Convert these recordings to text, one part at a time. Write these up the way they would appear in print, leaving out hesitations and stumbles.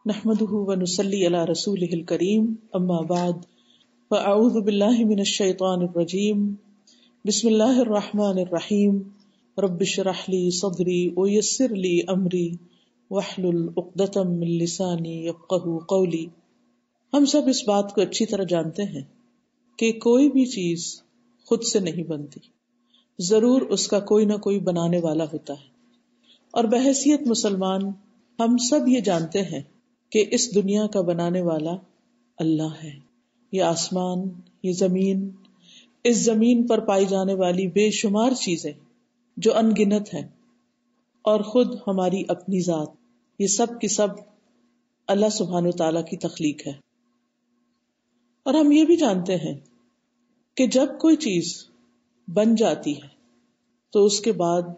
نحمده ونصلي على رسوله الكريم اما بعد فاعوذ بالله من الشيطان الرجيم بسم الله الرحمن الرحيم رب اشرح لي صدري ويسر لي امري واحلل عقدة من لساني يفقهوا قولي۔ ہم سب اس بات کو اچھی طرح جانتے ہیں کہ کوئی بھی چیز خود سے نہیں بنتی، ضرور اس کا کوئی نہ کوئی بنانے والا ہوتا ہے، اور بحیثیت مسلمان ہم سب یہ جانتے ہیں کہ اس دنیا کا بنانے والا اللہ ہے۔ یہ آسمان، یہ زمین، اس زمین پر پائی جانے والی بے شمار چیزیں جو ان گنت ہیں، اور خود ہماری اپنی ذات، یہ سب کی سب اللہ سبحانہ وتعالیٰ کی تخلیق ہے۔ اور ہم یہ بھی جانتے ہیں کہ جب کوئی چیز بن جاتی ہے تو اس کے بعد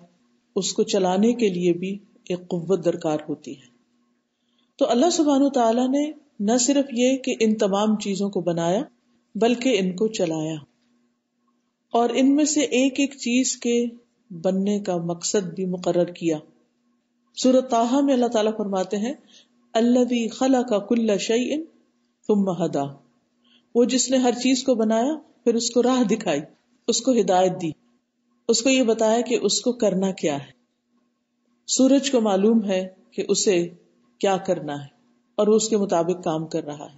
اس کو چلانے کے لیے بھی ایک قوت درکار ہوتی ہے۔ تو اللہ سبحانہ وتعالیٰ نے نہ صرف یہ کہ ان تمام چیزوں کو بنایا بلکہ ان کو چلایا، اور ان میں سے ایک ایک چیز کے بننے کا مقصد بھی مقرر کیا۔ سورۃ طٰہٰ میں اللہ تعالیٰ فرماتے ہیں الذی خلق کل شیء ثم ہدی، وہ جس نے ہر چیز کو بنایا پھر اس کو راہ دکھائی، اس کو ہدایت دی، اس کو یہ بتایا کہ اس کو کرنا کیا ہے۔ سورج کو معلوم ہے کہ اسے کیا کرنا ہے اور وہ اس کے مطابق کام کر رہا ہے۔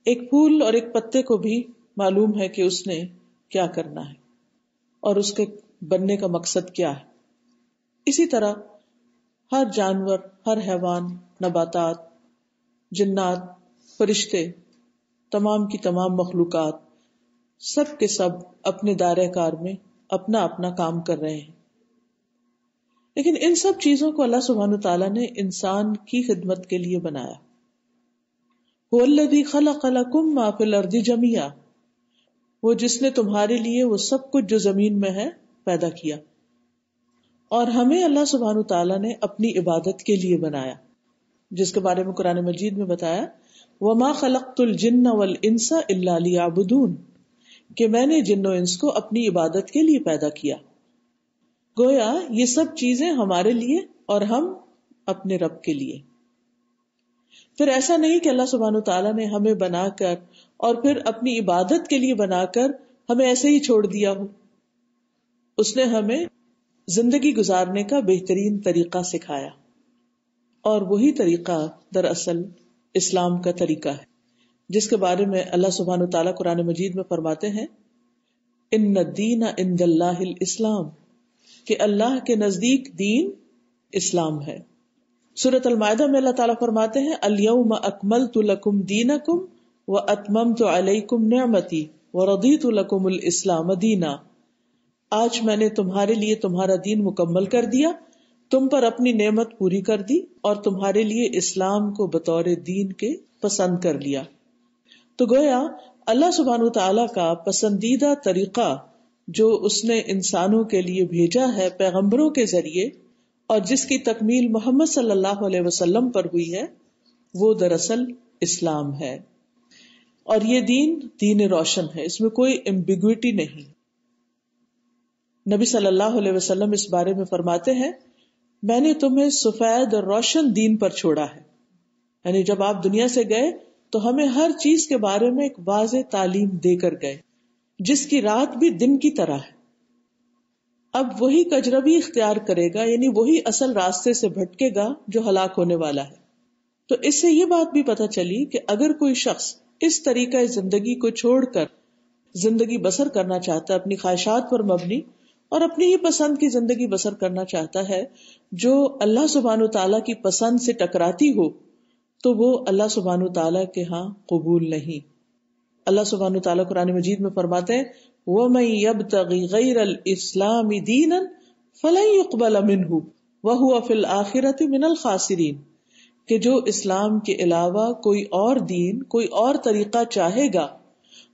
ایک پھول اور ایک پتے کو بھی معلوم ہے کہ اس نے کیا کرنا ہے اور اس کے بننے کا مقصد کیا ہے۔ اسی طرح ہر جانور، ہر حیوان، نباتات، جنات، فرشتے، تمام کی تمام مخلوقات، سب کے سب اپنے دائرہ کار میں اپنا اپنا کام کر رہے ہیں، لیکن ان سب چیزوں کو اللہ سبحانہ تعالیٰ نے انسان کی خدمت کے لیے بنایا۔ هو الذی خلق لکم ما فی الارض جمیعا، وہ جس نے تمہارے لیے وہ سب کچھ جو زمین میں ہے پیدا کیا، اور ہمیں اللہ سبحانہ تعالیٰ نے اپنی عبادت کے لیے بنایا، جس کے بارے میں قرآن مجید میں بتایا وما خلقت الجن والانس الا لیعبدون، کہ میں نے جن و انس کو اپنی عبادت کے لیے پیدا کیا۔ گویا یہ سب چیزیں ہمارے لیے اور ہم اپنے رب کے لیے۔ پھر ایسا نہیں کہ اللہ سبحانہ تعالیٰ نے ہمیں بنا کر اور پھر اپنی عبادت کے لیے بنا کر ہمیں ایسے ہی چھوڑ دیا ہو۔ اس نے ہمیں زندگی گزارنے کا بہترین طریقہ سکھایا، اور وہی طریقہ دراصل اسلام کا طریقہ ہے، جس کے بارے میں اللہ سبحانہ تعالیٰ قرآن مجید میں فرماتے ہیں ان الدین عند اللہ الاسلام، کہ اللہ کے نزدیک دین اسلام ہے۔ سورۃ المائدہ میں اللہ تعالیٰ فرماتے ہیں الیوم اکملت لکم دینکم واتممت علیکم نعمتی ورضیت لکم الاسلام دینا، آج میں نے تمہارے لیے تمہارا دین مکمل کر دیا، تم پر اپنی نعمت پوری کر دی، اور تمہارے لیے اسلام کو بطور دین کے پسند کر لیا۔ تو گویا اللہ سبحانہ تعالیٰ کا پسندیدہ طریقہ جو اس نے انسانوں کے لیے بھیجا ہے پیغمبروں کے ذریعے، اور جس کی تکمیل محمد صلی اللہ علیہ وسلم پر ہوئی ہے، وہ دراصل اسلام ہے۔ اور یہ دین روشن ہے، اس میں کوئی ایمبیگوٹی نہیں۔ نبی صلی اللہ علیہ وسلم اس بارے میں فرماتے ہیں میں نے تمہیں سفید اور روشن دین پر چھوڑا ہے، یعنی جب آپ دنیا سے گئے تو ہمیں ہر چیز کے بارے میں ایک واضح تعلیم دے کر گئے، جس کی رات بھی دن کی طرح ہے۔ اب وہی کجروی اختیار کرے گا، یعنی وہی اصل راستے سے بھٹکے گا جو ہلاک ہونے والا ہے۔ تو اس سے یہ بات بھی پتہ چلی کہ اگر کوئی شخص اس طریقہ زندگی کو چھوڑ کر زندگی بسر کرنا چاہتا ہے، اپنی خواہشات پر مبنی اور اپنی ہی پسند کی زندگی بسر کرنا چاہتا ہے جو اللہ سبحانہ تعالیٰ کی پسند سے ٹکراتی ہو، تو وہ اللہ سبحانہ تعالیٰ کے ہاں قبول نہیں۔ اللہ سبحانہ تعالیٰ قرآن مجید میں فرماتے ہیں وَمَن يَبْتَغِ غَيْرَ الْإِسْلَامِ دِينًا فَلَن يُقْبَلَ مِنْهُ وَهُوَ فِي الْآخِرَةِ مِنَ الْخَاسِرِينَ، کہ جو اسلام کے علاوہ کوئی اور دین، کوئی اور طریقہ چاہے گا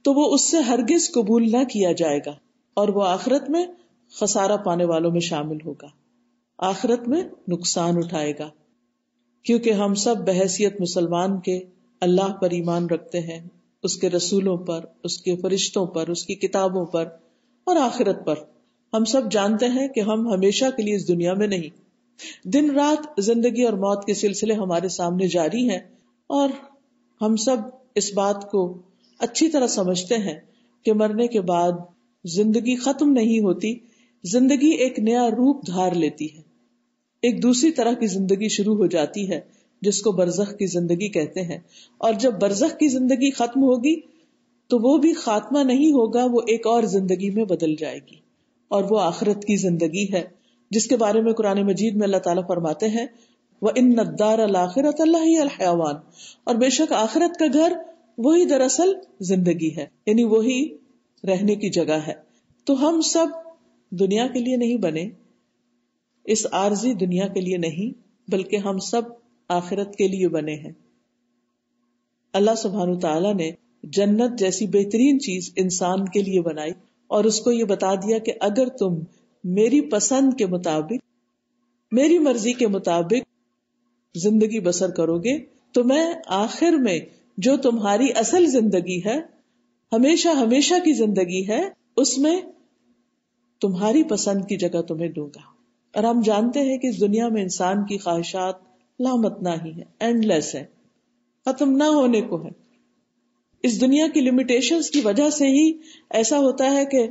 تو وہ اس سے ہرگز قبول نہ کیا جائے گا، اور وہ آخرت میں خسارہ پانے والوں میں شامل ہوگا، آخرت میں نقصان اٹھائے گا۔ کیونکہ ہم سب بحیثیت مسلمان کے اللہ پر ایمان رکھتے ہیں، اس کے رسولوں پر، اس کے فرشتوں پر، اس کی کتابوں پر اور آخرت پر۔ ہم سب جانتے ہیں کہ ہم ہمیشہ کے لیے اس دنیا میں نہیں، دن رات زندگی اور موت کے سلسلے ہمارے سامنے جاری ہیں، اور ہم سب اس بات کو اچھی طرح سمجھتے ہیں کہ مرنے کے بعد زندگی ختم نہیں ہوتی، زندگی ایک نیا روپ دھار لیتی ہے، ایک دوسری طرح کی زندگی شروع ہو جاتی ہے جس کو برزخ کی زندگی کہتے ہیں. اور جب برزخ کی زندگی ختم ہوگی تو وہ بھی خاتمہ نہیں ہوگا، وہ ایک اور زندگی میں بدل جائے گی، اور وہ آخرت کی زندگی ہے جس کے بارے میں قرآن مجید میں اللہ تعالیٰ فرماتے ہیں وَإِنَّ الدَّارَ الْآخِرَةَ لَهِيَ الْحَيَوَانُ، اور بے شک آخرت کا گھر وہی دراصل زندگی ہے، یعنی وہی رہنے کی جگہ ہے. تو ہم سب دنیا کے لیے نہیں بنے، اس عارضی دنیا کے لیے نہیں، بلکہ ہم سب آخرت کے لیے بنے ہیں. اللہ سبحانہ تعالیٰ نے جنت جیسی بہترین چیز انسان کے لیے بنائی، اور اس کو یہ بتا دیا کہ اگر تم میری پسند کے مطابق، میری مرضی کے مطابق زندگی بسر کرو گے تو میں آخر میں جو تمہاری اصل زندگی ہے، ہمیشہ ہمیشہ کی زندگی ہے، اس میں تمہاری پسند کی جگہ تمہیں دوں گا. اور ہم جانتے ہیں کہ اس دنیا میں انسان کی خواہشات لامتناہی ہی ہے، اینڈ لیس ہے، ختم نہ ہونے کو ہے. اس دنیا کی لمیٹیشنز کی وجہ سے ہی ایسا ہوتا ہے کہ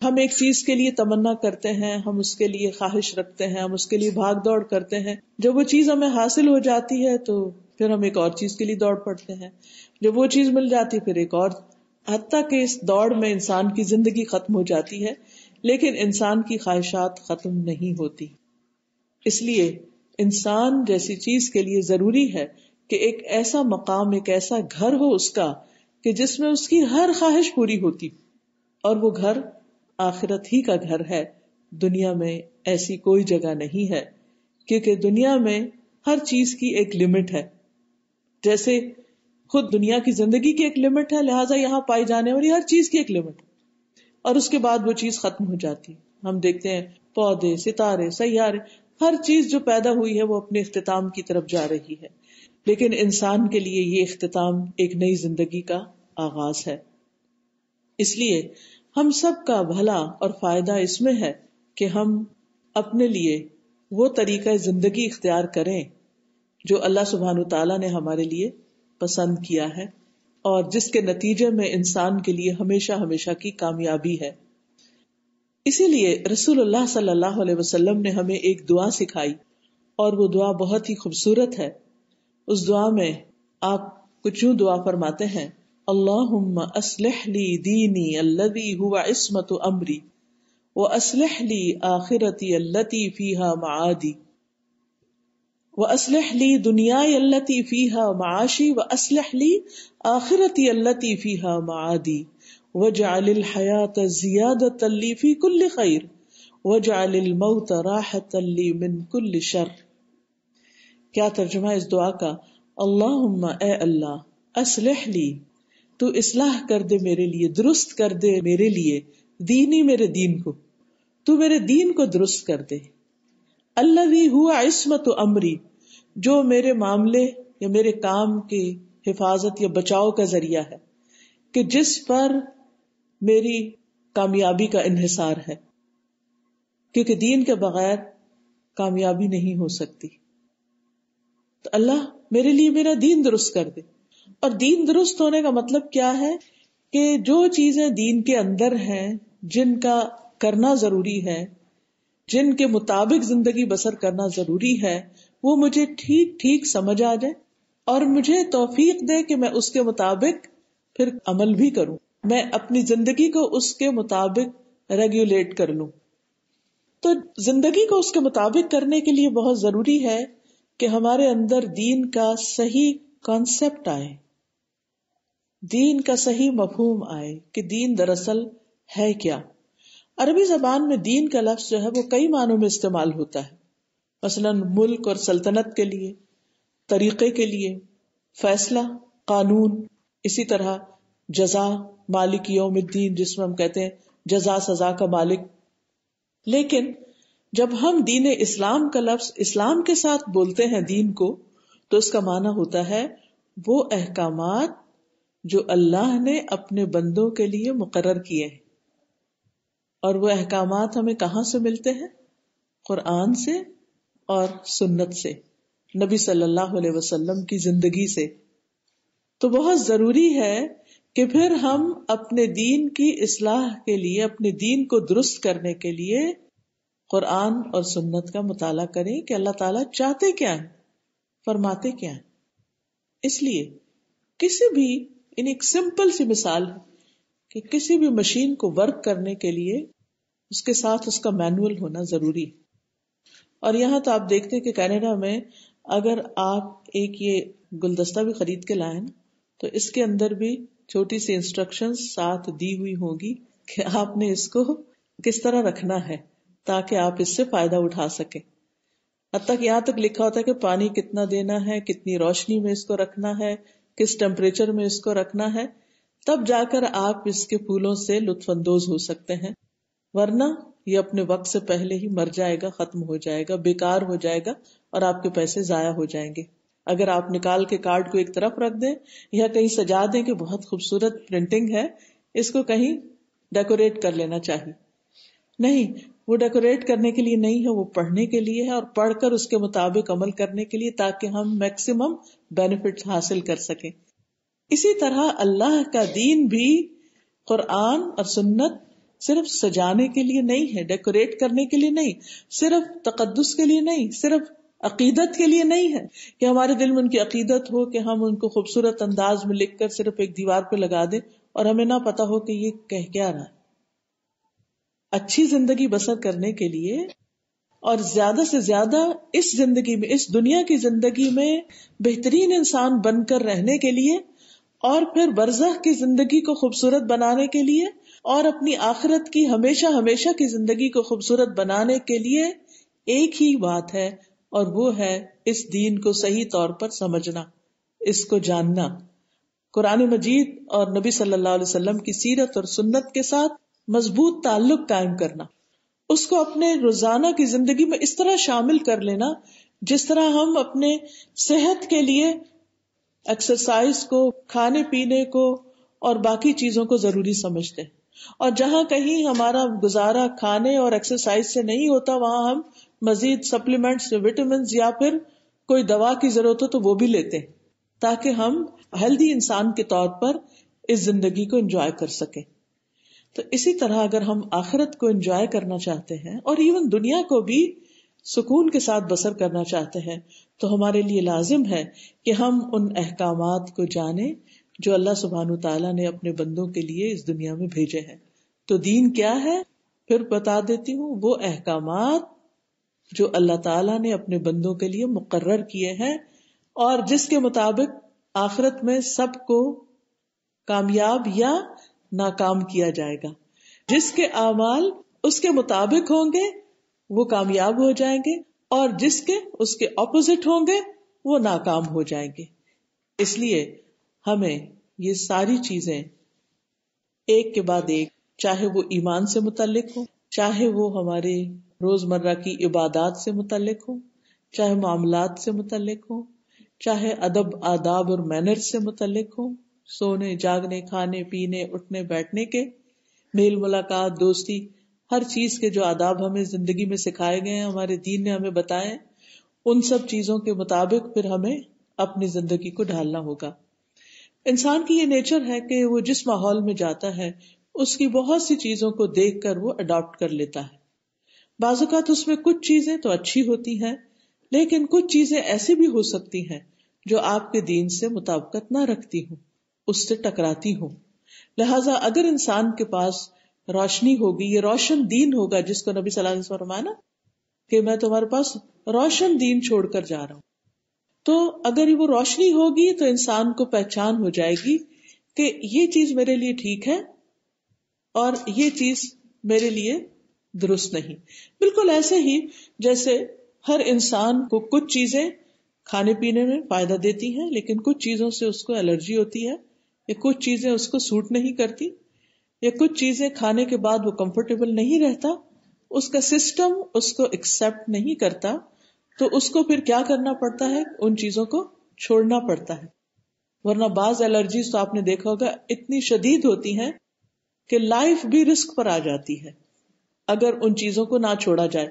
ہم ایک چیز کے لیے تمنا کرتے ہیں، ہم اس کے لیے خواہش رکھتے ہیں، ہم اس کے لیے بھاگ دوڑ کرتے ہیں. جب وہ چیز ہمیں حاصل ہو جاتی ہے تو پھر ہم ایک اور چیز کے لیے دوڑ پڑتے ہیں، جب وہ چیز مل جاتی ہے پھر ایک اور، حتیٰ کہ اس دوڑ میں انسان کی زندگی ختم ہو جاتی ہے، لیکن انسان کی خواہشات ختم نہیں ہوتی. اس لیے انسان جیسی چیز کے لیے ضروری ہے کہ ایک ایسا مقام، ایک ایسا گھر ہو اس کا کہ جس میں اس کی ہر خواہش پوری ہوتی، اور وہ گھر آخرت ہی کا گھر ہے. دنیا میں ایسی کوئی جگہ نہیں ہے، کیونکہ دنیا میں ہر چیز کی ایک لمٹ ہے. جیسے خود دنیا کی زندگی کی ایک لمٹ ہے، لہٰذا یہاں پائی جانے والی ہر چیز کی ایک لمٹ ہے، اور اس کے بعد وہ چیز ختم ہو جاتی. ہم دیکھتے ہیں پودے، ستارے، سیارے، ہر چیز جو پیدا ہوئی ہے وہ اپنے اختتام کی طرف جا رہی ہے، لیکن انسان کے لیے یہ اختتام ایک نئی زندگی کا آغاز ہے. اس لیے ہم سب کا بھلا اور فائدہ اس میں ہے کہ ہم اپنے لیے وہ طریقہ زندگی اختیار کریں جو اللہ سبحانہ تعالیٰ نے ہمارے لیے پسند کیا ہے، اور جس کے نتیجے میں انسان کے لیے ہمیشہ ہمیشہ کی کامیابی ہے. اسی لیے رسول اللہ صلی اللہ علیہ وسلم نے ہمیں ایک دعا سکھائی، اور وہ دعا بہت ہی خوبصورت ہے. اس دعا میں آپ کچھ یوں دعا فرماتے ہیں اللہم اصلح لی دینی الذی هو عصمت امری واصلح لی آخرتی التی فیہا معادی واصلح لی دنیای التی فیہا معاشی واصلح لی آخرتی التی فیہا معادی واجعل الحیاۃ زیادۃ لی فی کل خیر واجعل الموت راحۃ لی من کل شر. کیا ترجمہ اس دعا کا؟ اللہم اے اللہ، اصلح لی، تو اصلاح کر دے میرے لیے، درست کر دے میرے لیے، دینی، میرے دین کو، تو میرے دین کو درست کر دے. الذی ہوا عصمت امری، جو میرے معاملے یا میرے کام کی حفاظت یا بچاؤ کا ذریعہ ہے، کہ جس پر میری کامیابی کا انحصار ہے، کیونکہ دین کے بغیر کامیابی نہیں ہو سکتی. تو اللہ میرے لیے میرا دین درست کر دے. اور دین درست ہونے کا مطلب کیا ہے؟ کہ جو چیزیں دین کے اندر ہیں، جن کا کرنا ضروری ہے، جن کے مطابق زندگی بسر کرنا ضروری ہے، وہ مجھے ٹھیک ٹھیک سمجھ آ جائے، اور مجھے توفیق دے کہ میں اس کے مطابق پھر عمل بھی کروں، میں اپنی زندگی کو اس کے مطابق ریگولیٹ کر لوں. تو زندگی کو اس کے مطابق کرنے کے لیے بہت ضروری ہے کہ ہمارے اندر دین کا صحیح کانسیپٹ آئے، دین کا صحیح مفہوم آئے کہ دین دراصل ہے کیا. عربی زبان میں دین کا لفظ جو ہے وہ کئی معنوں میں استعمال ہوتا ہے، مثلا ملک اور سلطنت کے لیے، طریقے کے لیے، فیصلہ، قانون، اسی طرح جزا، مالک یوم الدین جس میں ہم کہتے ہیں جزا سزا کا مالک. لیکن جب ہم دین اسلام کا لفظ اسلام کے ساتھ بولتے ہیں دین کو، تو اس کا معنی ہوتا ہے وہ احکامات جو اللہ نے اپنے بندوں کے لیے مقرر کیے ہیں. اور وہ احکامات ہمیں کہاں سے ملتے ہیں؟ قرآن سے اور سنت سے، نبی صلی اللہ علیہ وسلم کی زندگی سے. تو بہت ضروری ہے کہ پھر ہم اپنے دین کی اصلاح کے لیے، اپنے دین کو درست کرنے کے لیے قرآن اور سنت کا مطالعہ کریں کہ اللہ تعالیٰ چاہتے کیا ہیں، فرماتے کیا ہیں. اس لیے کسی بھی ایک سمپل سی مثال ہے کہ کسی بھی مشین کو ورک کرنے کے لیے اس کے ساتھ اس کا مینول ہونا ضروری ہے. اور یہاں تو آپ دیکھتے ہیں کہ کینیڈا میں اگر آپ ایک یہ گلدستہ بھی خرید کے لائیں تو اس کے اندر بھی چھوٹی سی انسٹرکشنز ساتھ دی ہوئی ہوگی کہ آپ نے اس کو کس طرح رکھنا ہے تاکہ آپ اس سے فائدہ اٹھا سکیں. حتیٰ کہ یہاں تک لکھا ہوتا ہے کہ پانی کتنا دینا ہے، کتنی روشنی میں اس کو رکھنا ہے، کس ٹیمپریچر میں اس کو رکھنا ہے، تب جا کر آپ اس کے پھولوں سے لطف اندوز ہو سکتے ہیں. ورنہ یہ اپنے وقت سے پہلے ہی مر جائے گا، ختم ہو جائے گا، بیکار ہو جائے گا اور آپ کے پیسے ضائع ہو جائیں گے. اگر آپ نکال کے کارڈ کو ایک طرف رکھ دیں یا کہیں سجا دیں کہ بہت خوبصورت پرنٹنگ ہے، اس کو کہیں ڈیکوریٹ کر لینا چاہیے. نہیں، وہ ڈیکوریٹ کرنے کے لیے نہیں ہے، وہ پڑھنے کے لیے ہے اور پڑھ کر اس کے مطابق عمل کرنے کے لیے تاکہ ہم میکسیمم بینیفٹ حاصل کر سکیں. اسی طرح اللہ کا دین بھی قرآن اور سنت صرف سجانے کے لیے نہیں ہے، ڈیکوریٹ کرنے کے لیے نہیں، صرف تقدس کے لیے نہیں، صرف عقیدت کے لیے نہیں ہے کہ ہمارے دل میں ان کی عقیدت ہو کہ ہم ان کو خوبصورت انداز میں لکھ کر صرف ایک دیوار پہ لگا دیں اور ہمیں نہ پتا ہو کہ یہ کہہ کیا رہا ہے. اچھی زندگی بسر کرنے کے لیے اور زیادہ سے زیادہ اس زندگی میں، اس دنیا کی زندگی میں بہترین انسان بن کر رہنے کے لیے اور پھر برزخ کی زندگی کو خوبصورت بنانے کے لیے اور اپنی آخرت کی ہمیشہ ہمیشہ کی زندگی کو خوبصورت بنانے کے لیے ایک ہی بات ہے، اور وہ ہے اس دین کو صحیح طور پر سمجھنا، اس کو جاننا، قرآن مجید اور نبی صلی اللہ علیہ وسلم کی سیرت اور سنت کے ساتھ مضبوط تعلق قائم کرنا، اس کو اپنے روزانہ کی زندگی میں اس طرح شامل کر لینا جس طرح ہم اپنے صحت کے لیے ایکسرسائز کو، کھانے پینے کو اور باقی چیزوں کو ضروری سمجھتے ہیں. اور جہاں کہیں ہمارا گزارا کھانے اور ایکسرسائز سے نہیں ہوتا وہاں ہم مزید سپلیمنٹس، وٹامنز یا پھر کوئی دوا کی ضرورت ہو تو وہ بھی لیتے ہیں تاکہ ہم ہیلدی انسان کے طور پر اس زندگی کو انجوائے کر سکیں. تو اسی طرح اگر ہم آخرت کو انجوائے کرنا چاہتے ہیں اور ایون دنیا کو بھی سکون کے ساتھ بسر کرنا چاہتے ہیں تو ہمارے لیے لازم ہے کہ ہم ان احکامات کو جانیں جو اللہ سبحانہ تعالیٰ نے اپنے بندوں کے لیے اس دنیا میں بھیجے ہیں. تو دین کیا ہے پھر بتا دیتی ہوں، وہ احکامات جو اللہ تعالیٰ نے اپنے بندوں کے لیے مقرر کیے ہیں اور جس کے مطابق آخرت میں سب کو کامیاب یا ناکام کیا جائے گا. جس کے اعمال اس کے مطابق ہوں گے وہ کامیاب ہو جائیں گے اور جس کے اس کے اپوزٹ ہوں گے وہ ناکام ہو جائیں گے. اس لیے ہمیں یہ ساری چیزیں ایک کے بعد ایک، چاہے وہ ایمان سے متعلق ہو، چاہے وہ ہمارے روزمرہ کی عبادات سے متعلق ہو، چاہے معاملات سے متعلق ہو، چاہے ادب، آداب اور مینرز سے متعلق ہو، سونے، جاگنے، کھانے پینے، اٹھنے بیٹھنے کے، میل ملاقات، دوستی، ہر چیز کے جو آداب ہمیں زندگی میں سکھائے گئے ہیں، ہمارے دین نے ہمیں بتائے، ان سب چیزوں کے مطابق پھر ہمیں اپنی زندگی کو ڈھالنا ہوگا. انسان کی یہ نیچر ہے کہ وہ جس ماحول میں جاتا ہے اس کی بہت سی چیزوں کو دیکھ کر وہ اڈاپٹ کر لیتا ہے. بعض اوقات اس میں کچھ چیزیں تو اچھی ہوتی ہیں لیکن کچھ چیزیں ایسی بھی ہو سکتی ہیں جو آپ کے دین سے مطابقت نہ رکھتی ہوں، اس سے ٹکراتی ہوں. لہٰذا اگر انسان کے پاس روشنی ہوگی، یہ روشن دین ہوگا جس کو نبی صلی اللہ علیہ وسلم فرمایا نا کہ میں تمہارے پاس روشن دین چھوڑ کر جا رہا ہوں، تو اگر وہ روشنی ہوگی تو انسان کو پہچان ہو جائے گی کہ یہ چیز میرے لیے ٹھیک ہے اور یہ چیز میرے لیے درست نہیں. بالکل ایسے ہی جیسے ہر انسان کو کچھ چیزیں کھانے پینے میں فائدہ دیتی ہیں لیکن کچھ چیزوں سے اس کو الرجی ہوتی ہے یا کچھ چیزیں اس کو سوٹ نہیں کرتی یا کچھ چیزیں کھانے کے بعد وہ کمفرٹیبل نہیں رہتا، اس کا سسٹم اس کو ایکسپٹ نہیں کرتا، تو اس کو پھر کیا کرنا پڑتا ہے، ان چیزوں کو چھوڑنا پڑتا ہے. ورنہ بعض الرجیز تو آپ نے دیکھا ہوگا اتنی شدید ہوتی ہیں کہ لائف بھی رسک پر آ جاتی ہے اگر ان چیزوں کو نہ چھوڑا جائے.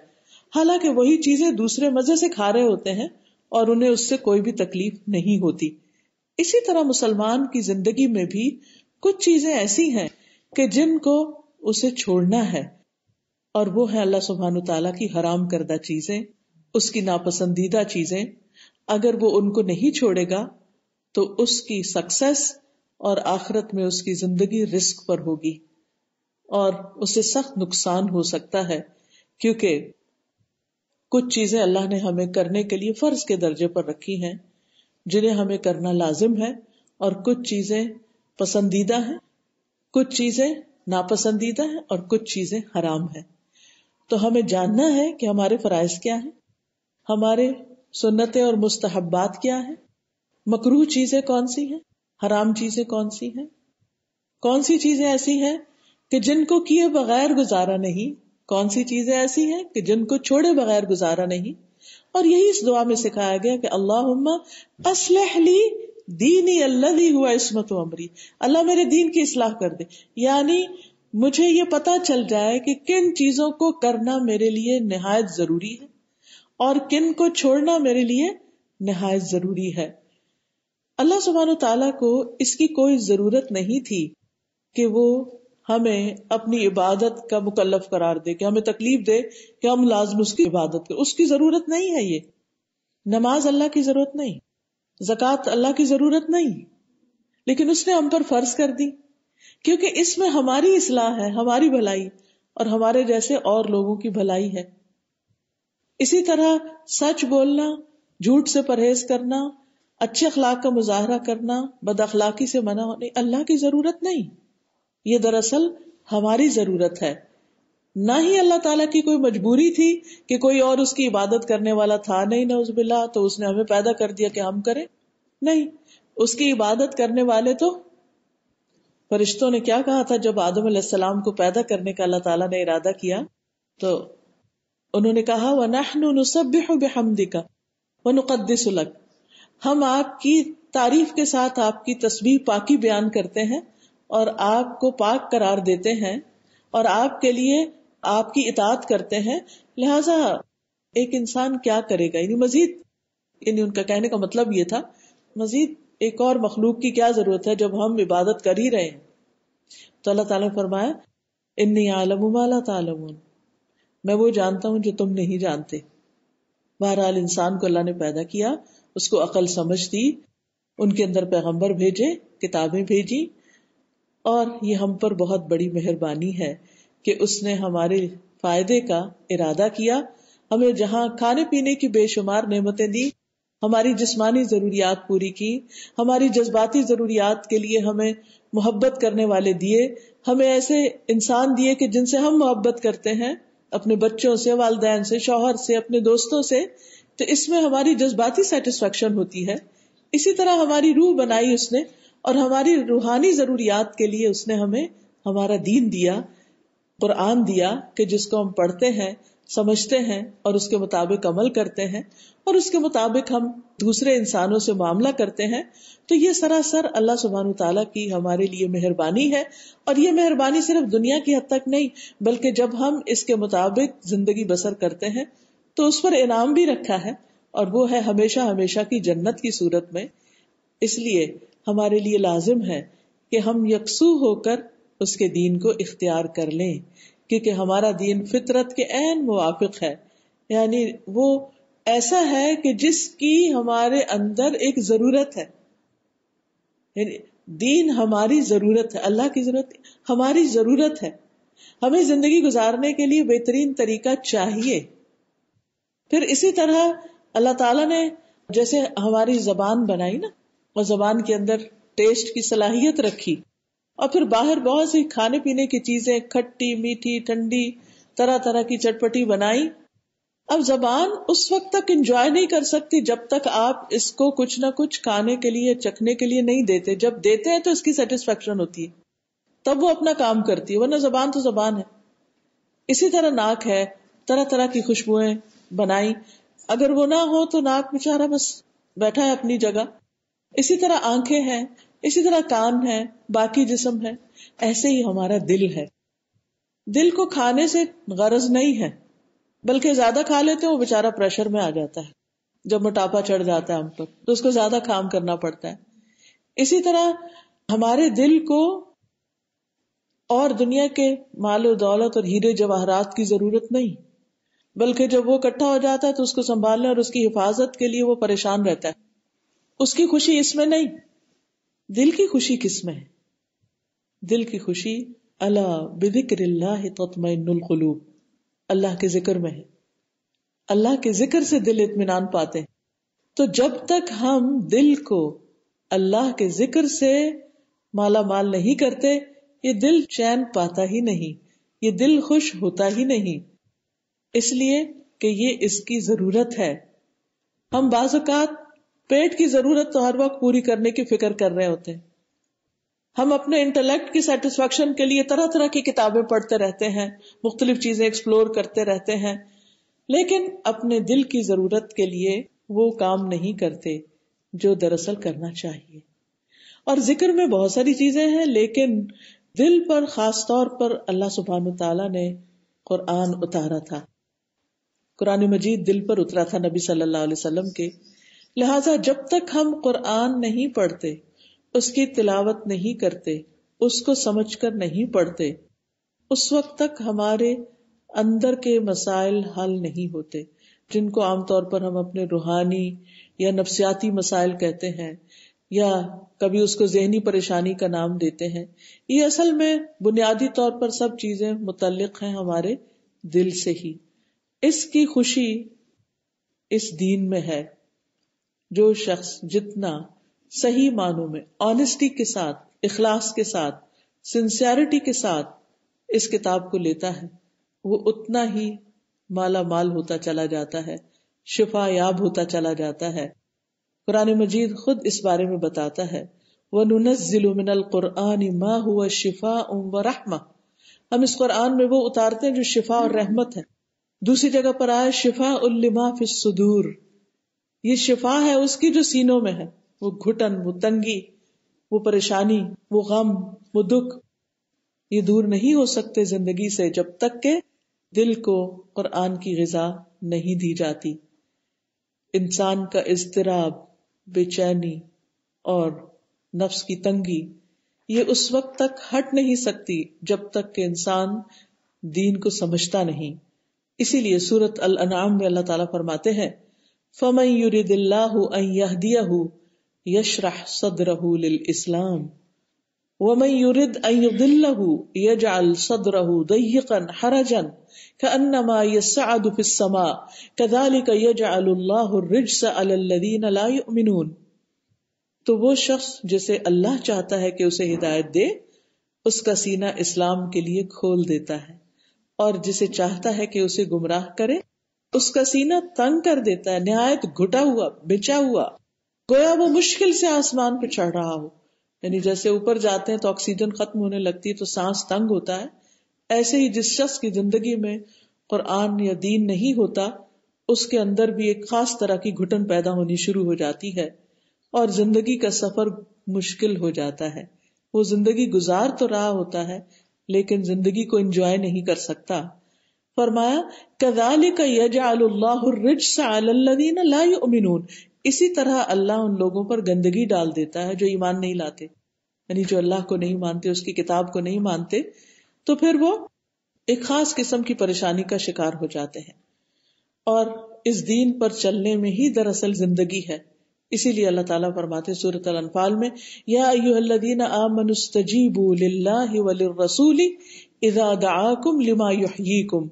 حالانکہ وہی چیزیں دوسرے مزے سے کھا رہے ہوتے ہیں اور انہیں اس سے کوئی بھی تکلیف نہیں ہوتی. اسی طرح مسلمان کی زندگی میں بھی کچھ چیزیں ایسی ہیں کہ جن کو اسے چھوڑنا ہے، اور وہ ہے اللہ سبحانہ تعالیٰ کی حرام کردہ چیزیں، اس کی ناپسندیدہ چیزیں. اگر وہ ان کو نہیں چھوڑے گا تو اس کی سکسیس اور آخرت میں اس کی زندگی رسک پر ہوگی اور اسے سخت نقصان ہو سکتا ہے، کیونکہ کچھ چیزیں اللہ نے ہمیں کرنے کے لیے فرض کے درجے پر رکھی ہیں جنہیں ہمیں کرنا لازم ہے، اور کچھ چیزیں پسندیدہ ہیں، کچھ چیزیں ناپسندیدہ ہیں، اور کچھ چیزیں حرام ہیں. تو ہمیں جاننا ہے کہ ہمارے فرائض کیا ہیں، ہمارے سنتیں اور مستحبات کیا ہیں، مکروہ چیزیں کون سی ہیں، حرام چیزیں کون سی ہیں، کون سی چیزیں ایسی ہیں کہ جن کو کیے بغیر گزارا نہیں، کون سی چیزیں ایسی ہیں کہ جن کو چھوڑے بغیر گزارا نہیں. اور یہی اس دعا میں سکھایا گیا کہ اللہم اصلح لی دینی الذی ہوا عصمت امری، اللہ میرے دین کی اصلاح کر دے. یعنی مجھے یہ پتا چل جائے کہ کن چیزوں کو کرنا میرے لیے نہایت ضروری ہے اور کن کو چھوڑنا میرے لیے نہایت ضروری ہے. اللہ سبحانہ تعالیٰ کو اس کی کوئی ضرورت نہیں تھی کہ وہ ہمیں اپنی عبادت کا مکلف قرار دے، کہ ہمیں تکلیف دے کہ ہم لازم اس کی عبادت کریں. اس کی ضرورت نہیں ہے. یہ نماز اللہ کی ضرورت نہیں، زکوٰۃ اللہ کی ضرورت نہیں، لیکن اس نے ہم پر فرض کر دی کیونکہ اس میں ہماری اصلاح ہے، ہماری بھلائی اور ہمارے جیسے اور لوگوں کی بھلائی ہے. اسی طرح سچ بولنا، جھوٹ سے پرہیز کرنا، اچھے اخلاق کا مظاہرہ کرنا، بد اخلاقی سے منع ہونے، اللہ کی ضرورت نہیں. یہ دراصل ہماری ضرورت ہے. نہ ہی اللہ تعالیٰ کی کوئی مجبوری تھی کہ کوئی اور اس کی عبادت کرنے والا تھا نہیں، نعوذ باللہ، تو اس نے ہمیں پیدا کر دیا کہ ہم کریں. نہیں، اس کی عبادت کرنے والے تو فرشتوں نے کیا کہا تھا جب آدم علیہ السلام کو پیدا کرنے کا اللہ تعالیٰ نے ارادہ کیا، تو انہوں نے کہا وَنَحْنُ نُسَبِّحُ بِحَمْدِكَ وَنُقَدِّسُ لَكَ، ہم آپ کی تعریف کے ساتھ آپ کی تسبیح پاکی بیان کرتے ہیں اور آپ کو پاک قرار دیتے ہیں اور آپ کے لیے آپ کی اطاعت کرتے ہیں. لہذا ایک انسان کیا کرے گا، یعنی مزید، یعنی ان کا کہنے کا مطلب یہ تھا مزید ایک اور مخلوق کی کیا ضرورت ہے جب ہم عبادت کر ہی رہے ہیں. تو اللہ تعالیٰ نے فرمایا انی اعلم ما لا تعلمون، میں وہ جانتا ہوں جو تم نہیں جانتے. بہرحال انسان کو اللہ نے پیدا کیا، اس کو عقل سمجھ دی، ان کے اندر پیغمبر بھیجے، کتابیں بھیجی، اور یہ ہم پر بہت بڑی مہربانی ہے کہ اس نے ہمارے فائدے کا ارادہ کیا، ہمیں جہاں کھانے پینے کی بے شمار نعمتیں دی، ہماری جسمانی ضروریات پوری کی، ہماری جذباتی ضروریات کے لیے ہمیں محبت کرنے والے دیے، ہمیں ایسے انسان دیے کہ جن سے ہم محبت کرتے ہیں، اپنے بچوں سے، والدین سے، شوہر سے، اپنے دوستوں سے، تو اس میں ہماری جذباتی سیٹسفیکشن ہوتی ہے. اسی طرح ہماری روح بنائی اس نے، اور ہماری روحانی ضروریات کے لیے اس نے ہمیں ہمارا دین دیا، قرآن دیا کہ جس کو ہم پڑھتے ہیں، سمجھتے ہیں اور اس کے مطابق عمل کرتے ہیں اور اس کے مطابق ہم دوسرے انسانوں سے معاملہ کرتے ہیں. تو یہ سراسر اللہ سبحانہ تعالیٰ کی ہمارے لیے مہربانی ہے، اور یہ مہربانی صرف دنیا کی حد تک نہیں بلکہ جب ہم اس کے مطابق زندگی بسر کرتے ہیں تو اس پر انعام بھی رکھا ہے، اور وہ ہے ہمیشہ ہمیشہ کی جنت کی صورت میں. اس لیے ہمارے لیے لازم ہے کہ ہم یکسو ہو کر اس کے دین کو اختیار کر لیں، کیونکہ ہمارا دین فطرت کے عین موافق ہے. یعنی وہ ایسا ہے کہ جس کی ہمارے اندر ایک ضرورت ہے، یعنی دین ہماری ضرورت ہے، اللہ کی ضرورت ہماری ضرورت ہے. ہمیں زندگی گزارنے کے لیے بہترین طریقہ چاہیے. پھر اسی طرح اللہ تعالیٰ نے جیسے ہماری زبان بنائی نا، اور زبان کے اندر ٹیسٹ کی صلاحیت رکھی، اور پھر باہر بہت سی کھانے پینے کی چیزیں، کھٹی، میٹھی، ٹھنڈی، طرح طرح کی چٹپٹی بنائی. اب زبان اس وقت تک انجوائے نہیں کر سکتی جب تک آپ اس کو کچھ نہ کچھ کھانے کے لیے، چکھنے کے لیے نہیں دیتے. جب دیتے ہیں تو اس کی سیٹسفیکشن ہوتی ہے، تب وہ اپنا کام کرتی ہے، ورنہ زبان تو زبان ہے. اسی طرح ناک ہے، طرح طرح کی خوشبوئیں بنائی، اگر وہ نہ ہو تو ناک بیچارہ بس بیٹھا ہے اپنی جگہ. اسی طرح آنکھیں ہیں، اسی طرح کان ہے، باقی جسم ہے. ایسے ہی ہمارا دل ہے. دل کو کھانے سے غرض نہیں ہے، بلکہ زیادہ کھا لیتے ہیں وہ بےچارا پریشر میں آ جاتا ہے. جب موٹاپا چڑھ جاتا ہے ہم پر تو اس کو زیادہ کام کرنا پڑتا ہے. اسی طرح ہمارے دل کو اور دنیا کے مال و دولت اور ہیرے جواہرات کی ضرورت نہیں، بلکہ جب وہ اکٹھا ہو جاتا ہے تو اس کو سنبھالنے اور اس کی حفاظت کے لیے وہ پریشان رہتا ہے. اس کی خوشی اس میں نہیں. دل کی خوشی کس میں ہے؟ دل کی خوشی الا بذکر اللہ تطمئن القلوب، اللہ کے ذکر میں ہے. اللہ کے ذکر سے دل اطمینان پاتے ہیں. تو جب تک ہم دل کو اللہ کے ذکر سے مالا مال نہیں کرتے، یہ دل چین پاتا ہی نہیں، یہ دل خوش ہوتا ہی نہیں، اس لیے کہ یہ اس کی ضرورت ہے. ہم بعض اوقات پیٹ کی ضرورت تو ہر وقت پوری کرنے کی فکر کر رہے ہوتے ہیں. ہم اپنے انٹلیکٹ کی سیٹسفیکشن کے لیے طرح طرح کی کتابیں پڑھتے رہتے ہیں، مختلف چیزیں ایکسپلور کرتے رہتے ہیں، لیکن اپنے دل کی ضرورت کے لیے وہ کام نہیں کرتے جو دراصل کرنا چاہیے. اور ذکر میں بہت ساری چیزیں ہیں، لیکن دل پر خاص طور پر اللہ سبحانہ وتعالیٰ نے قرآن اتارا تھا. قرآن مجید دل پر اترا تھا نبی صلی اللہ علیہ وسلم کے. لہٰذا جب تک ہم قرآن نہیں پڑھتے، اس کی تلاوت نہیں کرتے، اس کو سمجھ کر نہیں پڑھتے، اس وقت تک ہمارے اندر کے مسائل حل نہیں ہوتے، جن کو عام طور پر ہم اپنے روحانی یا نفسیاتی مسائل کہتے ہیں، یا کبھی اس کو ذہنی پریشانی کا نام دیتے ہیں. یہ اصل میں بنیادی طور پر سب چیزیں متعلق ہیں ہمارے دل سے ہی. اس کی خوشی اس دین میں ہے. جو شخص جتنا صحیح معنوں میں آنےسٹی کے ساتھ، اخلاص کے ساتھ، سنسیئرٹی کے ساتھ اس کتاب کو لیتا ہے، وہ اتنا ہی مالا مال ہوتا چلا جاتا ہے، شفا یاب ہوتا چلا جاتا ہے. قرآن مجید خود اس بارے میں بتاتا ہے وَنُنَزِّلُ مِنَ الْقُرْآنِ مَا هُوَ شِفَاءٌ وَرَحْمَةٌ، ہم اس قرآن میں وہ اتارتے ہیں جو شفا اور رحمت ہے. دوسری جگہ پر آیا شفاء لما فی الصدور، یہ شفا ہے اس کی جو سینوں میں ہے. وہ گھٹن، وہ تنگی، وہ پریشانی، وہ غم، وہ دکھ، یہ دور نہیں ہو سکتے زندگی سے جب تک کہ دل کو قرآن کی غذا نہیں دی جاتی. انسان کا اضطراب، بے چینی اور نفس کی تنگی یہ اس وقت تک ہٹ نہیں سکتی جب تک کہ انسان دین کو سمجھتا نہیں. اسی لیے سورۃ الانعام میں اللہ تعالیٰ فرماتے ہیں فَمَن يُرِدِ اللَّهُ أَن يَهْدِيَهُ يَشْرَحْ صَدْرَهُ لِلْإِسْلَامِ وَمَن يُرِدْ أَن يُضِلَّهُ يَجْعَلْ صَدْرَهُ ضَيِّقًا حَرَجًا كَأَنَّمَا يَصَّعَّدُ فِي السَّمَاءِ كَذَلِكَ يَجْعَلُ اللَّهُ الرِّجْسَ عَلَى الَّذِينَ لَا يُؤْمِنُونَ. تو وہ شخص جسے اللہ چاہتا ہے کہ اسے ہدایت دے، اس کا سینہ اسلام کے لیے کھول دیتا ہے، اور جسے چاہتا ہے کہ اسے گمراہ کرے اس کا سینہ تنگ کر دیتا ہے، نہایت گھٹا ہوا، بچا ہوا، گویا وہ مشکل سے آسمان پہ چڑھ رہا ہو. یعنی جیسے اوپر جاتے ہیں تو آکسیجن ختم ہونے لگتی ہے تو سانس تنگ ہوتا ہے، ایسے ہی جس شخص کی زندگی میں قرآن یا دین نہیں ہوتا اس کے اندر بھی ایک خاص طرح کی گھٹن پیدا ہونی شروع ہو جاتی ہے اور زندگی کا سفر مشکل ہو جاتا ہے. وہ زندگی گزار تو رہا ہوتا ہے لیکن زندگی کو انجوائے نہیں کر سکتا. فرمایا کذالک یجعل اللہ الرجس علی الذین لا یؤمنون، اسی طرح اللہ ان لوگوں پر گندگی ڈال دیتا ہے جو ایمان نہیں لاتے، یعنی جو اللہ کو نہیں مانتے، اس کی کتاب کو نہیں مانتے، تو پھر وہ ایک خاص قسم کی پریشانی کا شکار ہو جاتے ہیں. اور اس دین پر چلنے میں ہی دراصل زندگی ہے. اسی لیے اللہ تعالیٰ فرماتے سورۃ الانفال میں یا ایھا الذین آمنوا استجیبوا للہ وللرسول اذا دعاکم لما یحییکم،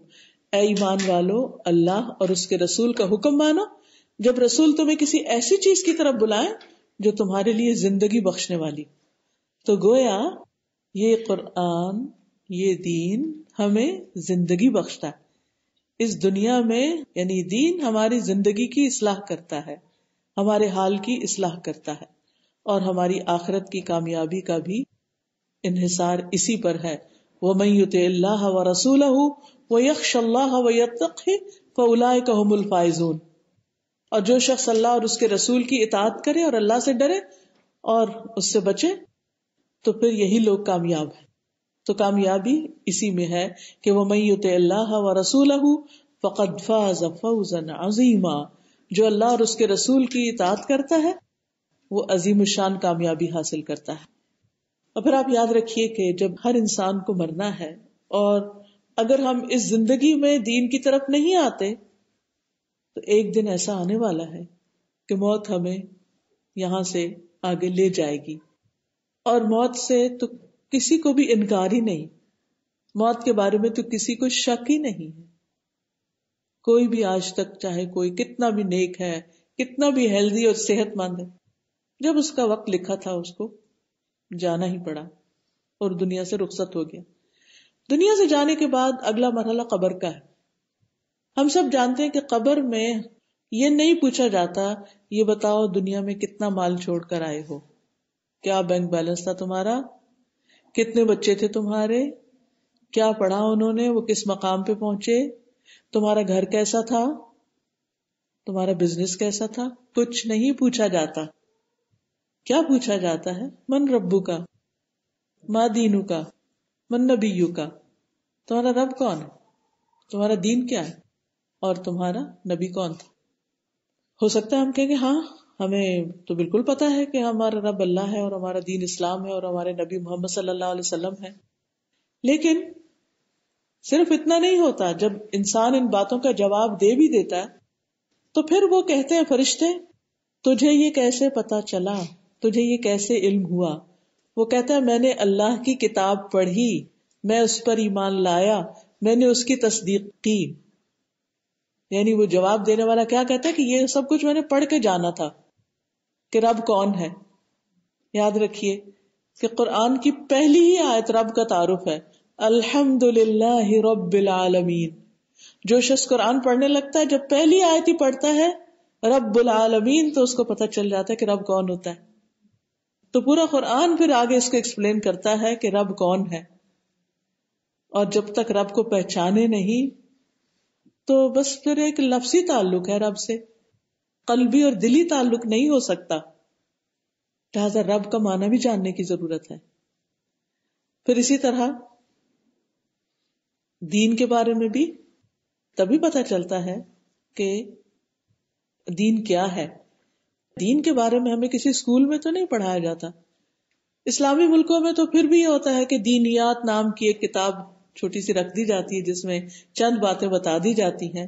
اے ایمان والو اللہ اور اس کے رسول کا حکم مانو جب رسول تمہیں کسی ایسی چیز کی طرف بلائیں جو تمہارے لیے زندگی بخشنے والی. تو گویا یہ قرآن، یہ دین ہمیں زندگی بخشتا ہے اس دنیا میں، یعنی دین ہماری زندگی کی اصلاح کرتا ہے، ہمارے حال کی اصلاح کرتا ہے، اور ہماری آخرت کی کامیابی کا بھی انحصار اسی پر ہے. وَمَن يُطِعِ اللَّهَ وَرَسُولَهُ وَيَخْشَ اللَّهَ وَيَتَّقْهِ فَأُولَٰئِكَ هُمُ الْفَائِزُونَ. اور جو شخص اللہ اور اس کے رسول کی اطاعت کرے اور اللہ سے ڈرے اور اس سے بچے تو پھر یہی لوگ کامیاب ہیں. تو کامیابی اسی میں ہے کہ وَمَن يُطِعِ اللَّهَ وَرَسُولَهُ فقد فاز فوزا عظیما، جو اللہ اور اس کے رسول کی اطاعت کرتا ہے وہ عظیم الشان کامیابی حاصل کرتا ہے۔ اور پھر آپ یاد رکھیے کہ جب ہر انسان کو مرنا ہے، اور اگر ہم اس زندگی میں دین کی طرف نہیں آتے تو ایک دن ایسا آنے والا ہے کہ موت ہمیں یہاں سے آگے لے جائے گی، اور موت سے تو کسی کو بھی انکار ہی نہیں، موت کے بارے میں تو کسی کو شک ہی نہیں ہے۔ کوئی بھی آج تک، چاہے کوئی کتنا بھی نیک ہے، کتنا بھی ہیلدی اور صحت مند ہے، جب اس کا وقت لکھا تھا اس کو جانا ہی پڑا اور دنیا سے رخصت ہو گیا۔ دنیا سے جانے کے بعد اگلا مرحلہ قبر کا ہے۔ ہم سب جانتے ہیں کہ قبر میں یہ نہیں پوچھا جاتا یہ بتاؤ دنیا میں کتنا مال چھوڑ کر آئے ہو، کیا بینک بیلنس تھا تمہارا، کتنے بچے تھے تمہارے، کیا پڑھا انہوں نے، وہ کس مقام پہ پہنچے، تمہارا گھر کیسا تھا، تمہارا بزنس کیسا تھا، کچھ نہیں پوچھا جاتا۔ کیا پوچھا جاتا ہے؟ من ربو کا، ما دینو کا، من نبیو کا، تمہارا رب کون ہے، تمہارا دین کیا ہے، اور تمہارا نبی کون تھا۔ ہو سکتا ہے ہم کہیں کہ ہاں ہمیں تو بالکل پتا ہے کہ ہمارا رب اللہ ہے اور ہمارا دین اسلام ہے اور ہمارے نبی محمد صلی اللہ علیہ وسلم ہے، لیکن صرف اتنا نہیں ہوتا۔ جب انسان ان باتوں کا جواب دے بھی دیتا ہے تو پھر وہ کہتے ہیں فرشتے تجھے یہ کیسے پتا چلا، تجھے یہ کیسے علم ہوا؟ وہ کہتا ہے میں نے اللہ کی کتاب پڑھی، میں اس پر ایمان لایا، میں نے اس کی تصدیق کی۔ یعنی وہ جواب دینے والا کیا کہتا ہے کہ یہ سب کچھ میں نے پڑھ کے جانا تھا کہ رب کون ہے۔ یاد رکھیے کہ قرآن کی پہلی ہی آیت رب کا تعارف ہے، الحمد للہ رب العالمین۔ جو شخص قرآن پڑھنے لگتا ہے جب پہلی آیت ہی پڑھتا ہے رب العالمین تو اس کو پتہ چل جاتا ہے کہ رب کون ہوتا ہے۔ تو پورا قرآن پھر آگے اس کو ایکسپلین کرتا ہے کہ رب کون ہے، اور جب تک رب کو پہچانے نہیں تو بس پھر ایک لفظی تعلق ہے رب سے، قلبی اور دلی تعلق نہیں ہو سکتا۔ لہذا رب کا معنی بھی جاننے کی ضرورت ہے۔ پھر اسی طرح دین کے بارے میں بھی تبھی پتہ چلتا ہے کہ دین کیا ہے۔ دین کے بارے میں ہمیں کسی اسکول میں تو نہیں پڑھایا جاتا۔ اسلامی ملکوں میں تو پھر بھی یہ ہوتا ہے کہ دینیات نام کی ایک کتاب چھوٹی سی رکھ دی جاتی ہے جس میں چند باتیں بتا دی جاتی ہیں،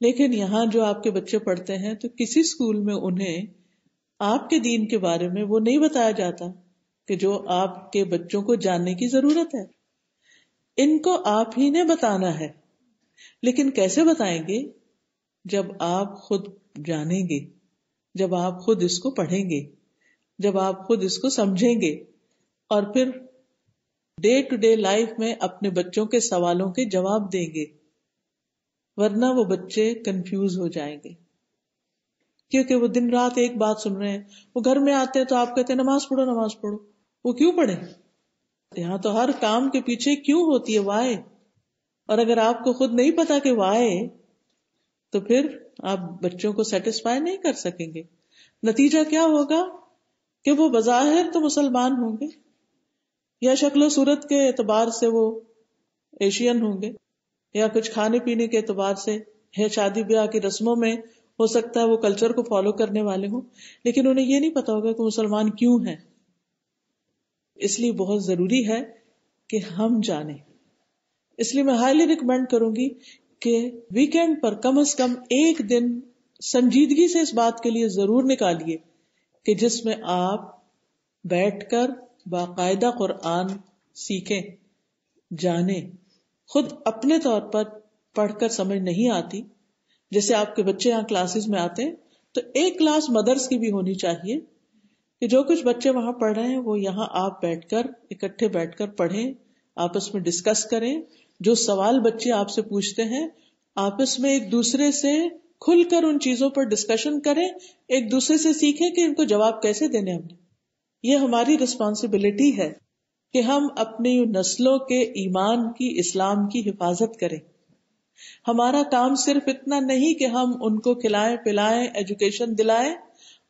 لیکن یہاں جو آپ کے بچے پڑھتے ہیں تو کسی اسکول میں انہیں آپ کے دین کے بارے میں وہ نہیں بتایا جاتا کہ جو آپ کے بچوں کو جاننے کی ضرورت ہے۔ ان کو آپ ہی نے بتانا ہے، لیکن کیسے بتائیں گے؟ جب آپ خود جانیں گے، جب آپ خود اس کو پڑھیں گے، جب آپ خود اس کو سمجھیں گے، اور پھر ڈے ٹو ڈے لائف میں اپنے بچوں کے سوالوں کے جواب دیں گے، ورنہ وہ بچے کنفیوز ہو جائیں گے، کیونکہ وہ دن رات ایک بات سن رہے ہیں۔ وہ گھر میں آتے ہیں تو آپ کہتے ہیں نماز پڑھو نماز پڑھو، وہ کیوں پڑھیں؟ یہاں تو ہر کام کے پیچھے کیوں ہوتی ہے، وائے۔ اور اگر آپ کو خود نہیں پتا کہ وائے، تو پھر آپ بچوں کو سیٹسفائی نہیں کر سکیں گے۔ نتیجہ کیا ہوگا کہ وہ بظاہر تو مسلمان ہوں گے، یا شکل و صورت کے اعتبار سے وہ ایشین ہوں گے، یا کچھ کھانے پینے کے اعتبار سے ہے شادی بیاہ کی رسموں میں ہو سکتا ہے وہ کلچر کو فالو کرنے والے ہوں، لیکن انہیں یہ نہیں پتا ہوگا کہ مسلمان کیوں ہیں۔ اس لیے بہت ضروری ہے کہ ہم جانیں۔ اس لیے میں ہائیلی ریکمینڈ کروں گی کہ ویکینڈ پر کم از کم ایک دن سنجیدگی سے اس بات کے لیے ضرور نکالیے کہ جس میں آپ بیٹھ کر باقاعدہ قرآن سیکھیں، جانیں۔ خود اپنے طور پر پڑھ کر سمجھ نہیں آتی، جیسے آپ کے بچے یہاں کلاسز میں آتے ہیں تو ایک کلاس مدرس کی بھی ہونی چاہیے کہ جو کچھ بچے وہاں پڑھ رہے ہیں وہ یہاں آپ بیٹھ کر اکٹھے بیٹھ کر پڑھیں، آپس میں ڈسکس کریں، جو سوال بچے آپ سے پوچھتے ہیں آپس میں ایک دوسرے سے کھل کر ان چیزوں پر ڈسکشن کریں، ایک دوسرے سے سیکھیں کہ ان کو جواب کیسے دینے ہم نے۔ یہ ہماری رسپانسبلٹی ہے کہ ہم اپنی نسلوں کے ایمان کی، اسلام کی حفاظت کریں۔ ہمارا کام صرف اتنا نہیں کہ ہم ان کو کھلائیں پلائیں، ایجوکیشن دلائیں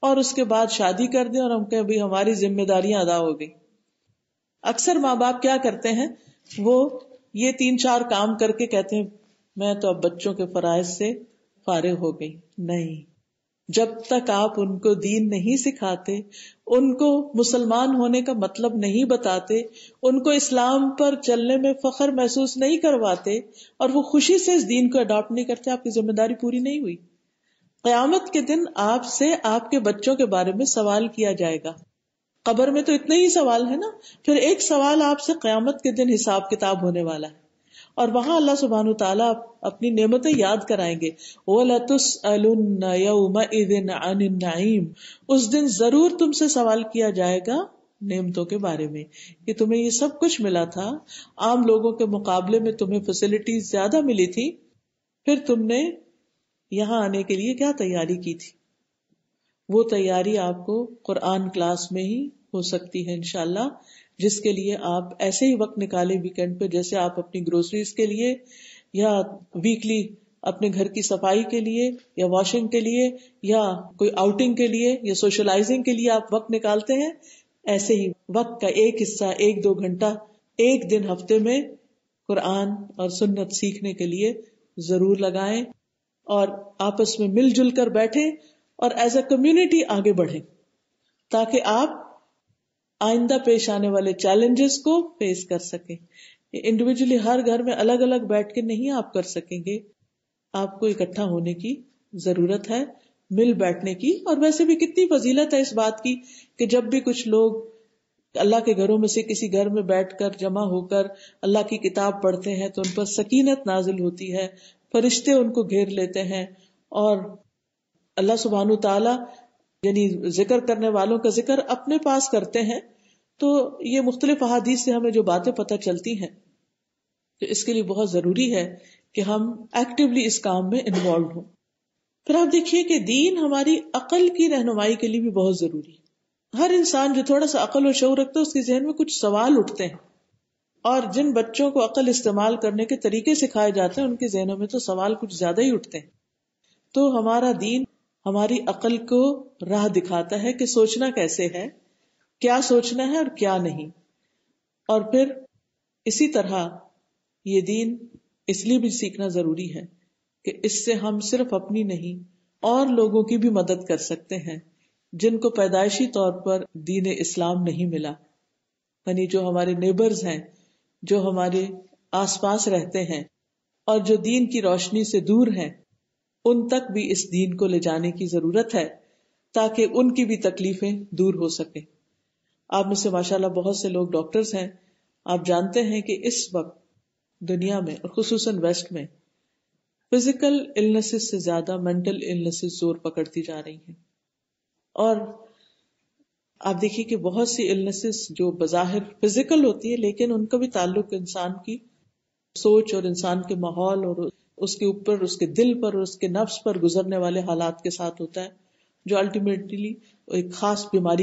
اور اس کے بعد شادی کر دیں اور ہم کہیں بھی ہماری ذمہ داریاں ادا ہو گئی۔ اکثر ماں باپ کیا کرتے ہیں، وہ یہ 3-4 کام کر کے کہتے ہیں میں تو اب بچوں کے فرائض سے فارغ ہو گئی. نہیں، جب تک آپ ان کو دین نہیں سکھاتے، ان کو مسلمان ہونے کا مطلب نہیں بتاتے، ان کو اسلام پر چلنے میں فخر محسوس نہیں کرواتے اور وہ خوشی سے اس دین کو اڈاپٹ نہیں کرتے، آپ کی ذمہ داری پوری نہیں ہوئی. قیامت کے دن آپ سے آپ کے بچوں کے بارے میں سوال کیا جائے گا. قبر میں تو اتنے ہی سوال ہے نا، پھر ایک سوال آپ سے قیامت کے دن حساب کتاب ہونے والا ہے، اور وہاں اللہ سبحانہ وتعالیٰ اپنی نعمتیں یاد کرائیں گے. وَلَتُسْأَلُنَّ يَوْمَئِذٍ عَنِ النَّعِيمِ، اس دن ضرور تم سے سوال کیا جائے گا نعمتوں کے بارے میں کہ تمہیں یہ سب کچھ ملا تھا، عام لوگوں کے مقابلے میں تمہیں فیسلٹیز زیادہ ملی تھی، پھر تم نے یہاں آنے کے لیے کیا تیاری کی تھی. وہ تیاری آپ کو قرآن کلاس میں ہی ہو سکتی ہے انشاءاللہ، جس کے لیے آپ ایسے ہی وقت نکالے ویکینڈ پہ، جیسے آپ اپنی گروسریز کے لیے یا ویکلی اپنے گھر کی صفائی کے لیے یا واشنگ کے لیے یا کوئی آؤٹنگ کے لیے یا سوشلائزنگ کے لیے آپ وقت نکالتے ہیں، ایسے ہی وقت کا ایک حصہ 1-2 گھنٹہ ایک دن ہفتے میں قرآن اور سنت سیکھنے کے لیے ضرور لگائیں، اور آپس میں مل جل کر بیٹھیں اور ایز اے کمیونٹی آگے بڑھیں، تاکہ آپ آئندہ پیش آنے والے چیلنجز کو فیس کر سکیں. انڈیویجولی ہر گھر میں الگ الگ بیٹھ کے نہیں آپ کر سکیں گے، آپ کو اکٹھا ہونے کی ضرورت ہے، مل بیٹھنے کی. اور ویسے بھی کتنی فضیلت ہے اس بات کی کہ جب بھی کچھ لوگ اللہ کے گھروں میں سے کسی گھر میں بیٹھ کر جمع ہو کر اللہ کی کتاب پڑھتے ہیں تو ان پر سکینت نازل ہوتی ہے، فرشتے ان کو گھیر لیتے ہیں، اور اللہ سبحانہ تعالی یعنی ذکر کرنے والوں کا ذکر اپنے پاس کرتے ہیں. تو یہ مختلف احادیث سے ہمیں جو باتیں پتہ چلتی ہیں، تو اس کے لیے بہت ضروری ہے کہ ہم ایکٹیولی اس کام میں انوالوڈ ہوں. پھر آپ دیکھیے کہ دین ہماری عقل کی رہنمائی کے لیے بھی بہت ضروری ہے. ہر انسان جو تھوڑا سا عقل و شعور رکھتا ہے، اس کے ذہن میں کچھ سوال اٹھتے ہیں، اور جن بچوں کو عقل استعمال کرنے کے طریقے سکھائے جاتے ہیں ان کے ذہنوں میں تو سوال کچھ زیادہ ہی اٹھتے ہیں. تو ہمارا دین ہماری عقل کو راہ دکھاتا ہے کہ سوچنا کیسے ہے، کیا سوچنا ہے اور کیا نہیں. اور پھر اسی طرح یہ دین اس لیے بھی سیکھنا ضروری ہے کہ اس سے ہم صرف اپنی نہیں اور لوگوں کی بھی مدد کر سکتے ہیں جن کو پیدائشی طور پر دین اسلام نہیں ملا، یعنی جو ہمارے نیبرز ہیں، جو ہمارے آس پاس رہتے ہیں اور جو دین کی روشنی سے دور ہیں، ان تک بھی اس دین کو لے جانے کی ضرورت ہے تاکہ ان کی بھی تکلیفیں دور ہو سکیں. آپ میں سے ماشاءاللہ بہت سے لوگ ڈاکٹرز ہیں، آپ جانتے ہیں کہ اس وقت دنیا میں اور خصوصاً ویسٹ میں فزیکل النسز سے زیادہ مینٹل النسز زور پکڑتی جا رہی ہیں. اور آپ دیکھیے کہ بہت سی النسز جو بظاہر فزیکل ہوتی ہے لیکن ان کا بھی تعلق انسان کی سوچ اور انسان کے ماحول اور اس کے اوپر، اس کے دل پر اور اس کے نفس پر گزرنے والے حالات کے ساتھ ہوتا ہے، جو الٹیمیٹلی ایک خاص بیماری